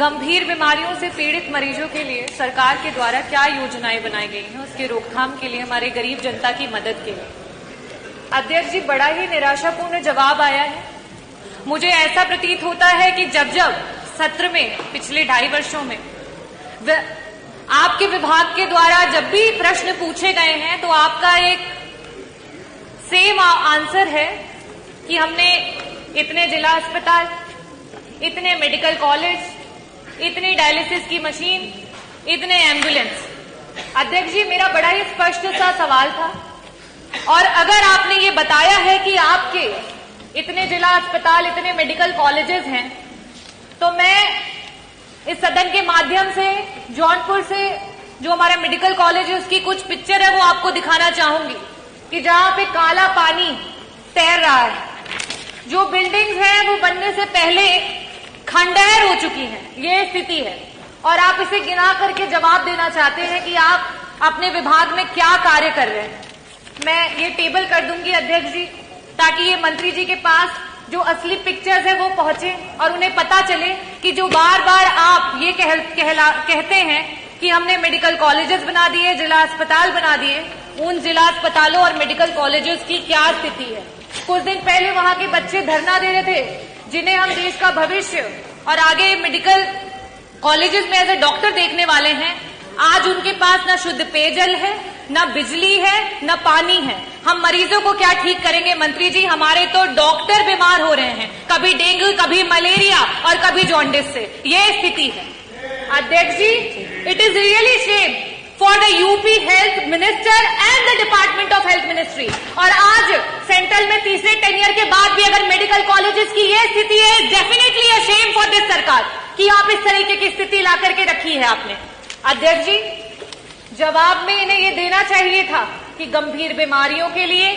गंभीर बीमारियों से पीड़ित मरीजों के लिए सरकार के द्वारा क्या योजनाएं बनाई गई हैं, उसके रोकथाम के लिए, हमारे गरीब जनता की मदद के लिए। अध्यक्ष जी, बड़ा ही निराशापूर्ण जवाब आया है। मुझे ऐसा प्रतीत होता है कि जब जब सत्र में पिछले 2.5 वर्षों में आपके विभाग के द्वारा जब भी प्रश्न पूछे गए हैं तो आपका एक सेम आंसर है कि हमने इतने जिला अस्पताल, इतने मेडिकल कॉलेज, इतनी डायलिसिस की मशीन, इतने एम्बुलेंस। अध्यक्ष जी, मेरा बड़ा ही स्पष्ट सा सवाल था, और अगर आपने ये बताया है कि आपके इतने जिला अस्पताल, इतने मेडिकल कॉलेजेस हैं, तो मैं इस सदन के माध्यम से जौनपुर से जो हमारा मेडिकल कॉलेज है उसकी कुछ पिक्चर है वो आपको दिखाना चाहूंगी कि जहां पे काला पानी तैर रहा है, जो बिल्डिंग्स हैं वो बनने से पहले खंडहर हो चुकी हैं, ये स्थिति है। और आप इसे गिना करके जवाब देना चाहते हैं कि आप अपने विभाग में क्या कार्य कर रहे हैं। मैं ये टेबल कर दूंगी अध्यक्ष जी, ताकि ये मंत्री जी के पास जो असली पिक्चर्स है वो पहुंचे और उन्हें पता चले कि जो बार बार आप ये कहते हैं कि हमने मेडिकल कॉलेजेस बना दिए, जिला अस्पताल बना दिए, उन जिला अस्पतालों और मेडिकल कॉलेजेस की क्या स्थिति है। कुछ दिन पहले वहां के बच्चे धरना दे रहे थे, जिन्हें हम देश का भविष्य और आगे मेडिकल कॉलेजेस में एज ए डॉक्टर देखने वाले हैं। आज उनके पास न शुद्ध पेयजल है, न बिजली है, न पानी है। हम मरीजों को क्या ठीक करेंगे मंत्री जी? हमारे तो डॉक्टर बीमार हो रहे हैं, कभी डेंगू, कभी मलेरिया और कभी जॉन्डिस से। ये स्थिति है अध्यक्ष ji. It is really shame for the UP health minister and the department of health ministry. और आज सेंट्रल में तीसरे टेन्योर के बाद भी अगर मेडिकल कॉलेजेस की ये स्थिति है, definitely a shame for this सरकार कि आप इस तरीके की स्थिति ला करके रखी है आपने। अध्यक्ष जी, जवाब में इन्हें ये देना चाहिए था कि गंभीर बीमारियों के लिए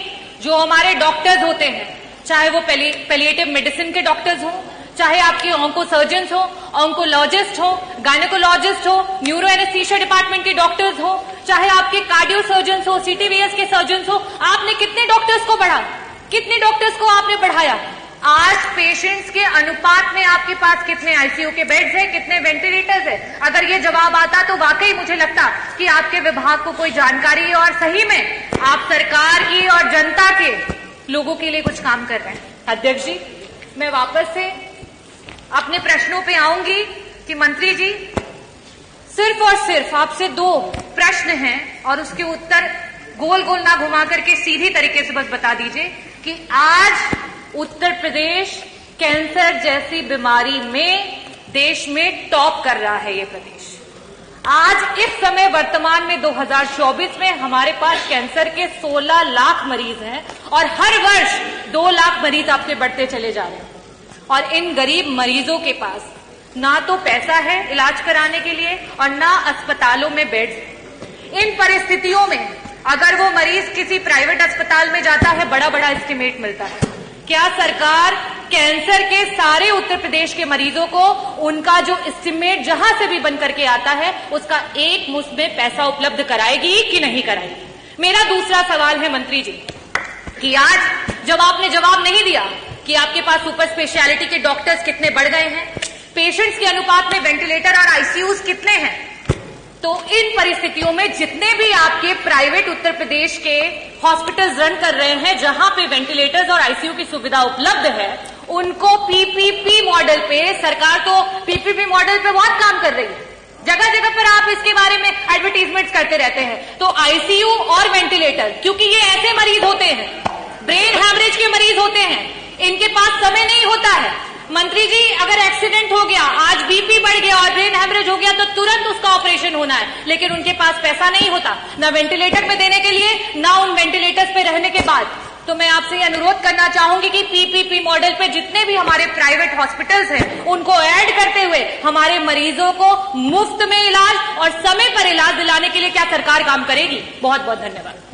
जो हमारे डॉक्टर्स होते हैं, चाहे वो पैलिएटिव मेडिसिन के डॉक्टर्स हों, चाहे आपके ऑन्को सर्जन्स हो, ऑन्कोलॉजिस्ट हो, गायनेकोलॉजिस्ट हो, न्यूरो एनेस्थीसिया डिपार्टमेंट के डॉक्टर्स हो, चाहे आपके कार्डियो सर्जन्स हो, सीटीवीएस के सर्जन्स हो, आपने कितने डॉक्टर्स को बढ़ाया? कितने डॉक्टर्स को आपने बढ़ाया? आज पेशेंट्स के अनुपात में आपके पास कितने आईसीयू के बेड्स हैं, कितने वेंटिलेटर्स हैं? अगर ये जवाब आता तो वाकई मुझे लगता कि आपके विभाग को कोई जानकारी है और सही में आप सरकार की और जनता के लोगों के लिए कुछ काम कर रहे हैं। अध्यक्ष जी, मैं वापस से अपने प्रश्नों पे आऊंगी कि मंत्री जी, सिर्फ और सिर्फ आपसे 2 प्रश्न हैं और उसके उत्तर गोल गोल ना घुमा करके सीधी तरीके से बस बता दीजिए कि आज उत्तर प्रदेश कैंसर जैसी बीमारी में देश में टॉप कर रहा है। ये प्रदेश आज इस समय वर्तमान में 2024 में हमारे पास कैंसर के 16 लाख मरीज हैं और हर वर्ष 2 लाख मरीज आपसे बढ़ते चले जा रहे हैं। और इन गरीब मरीजों के पास ना तो पैसा है इलाज कराने के लिए और ना अस्पतालों में बेड्स। इन परिस्थितियों में अगर वो मरीज किसी प्राइवेट अस्पताल में जाता है, बड़ा बड़ा एस्टिमेट मिलता है। क्या सरकार कैंसर के सारे उत्तर प्रदेश के मरीजों को उनका जो एस्टिमेट जहां से भी बन करके आता है उसका एक मुश्त में पैसा उपलब्ध कराएगी कि नहीं कराएगी? मेरा दूसरा सवाल है मंत्री जी कि आज जब आपने जवाब नहीं दिया कि आपके पास सुपर स्पेशलिटी के डॉक्टर्स कितने बढ़ गए हैं, पेशेंट्स के अनुपात में वेंटिलेटर और आईसीयूज कितने हैं, तो इन परिस्थितियों में जितने भी आपके प्राइवेट उत्तर प्रदेश के हॉस्पिटल्स रन कर रहे हैं जहां पे वेंटिलेटर्स और आईसीयू की सुविधा उपलब्ध है, उनको पीपीपी मॉडल पे, सरकार तो पीपीपी मॉडल पे बहुत काम कर रही है, जगह जगह पर आप इसके बारे में एडवर्टीजमेंट्स करते रहते हैं। तो आईसीयू और वेंटिलेटर, क्योंकि ये ऐसे मरीज होते हैं, ब्रेन हैमरेज के मरीज होते हैं, इनके पास समय नहीं होता है। मंत्री जी, अगर एक्सीडेंट हो गया, आज बीपी बढ़ गया और ब्रेन हैमरेज हो गया तो तुरंत उसका ऑपरेशन होना है, लेकिन उनके पास पैसा नहीं होता ना वेंटिलेटर में देने के लिए, ना उन वेंटिलेटर्स पे रहने के बाद। तो मैं आपसे अनुरोध करना चाहूंगी कि पीपीपी मॉडल पे जितने भी हमारे प्राइवेट हॉस्पिटल्स हैं उनको ऐड करते हुए हमारे मरीजों को मुफ्त में इलाज और समय पर इलाज दिलाने के लिए क्या सरकार काम करेगी? बहुत बहुत धन्यवाद।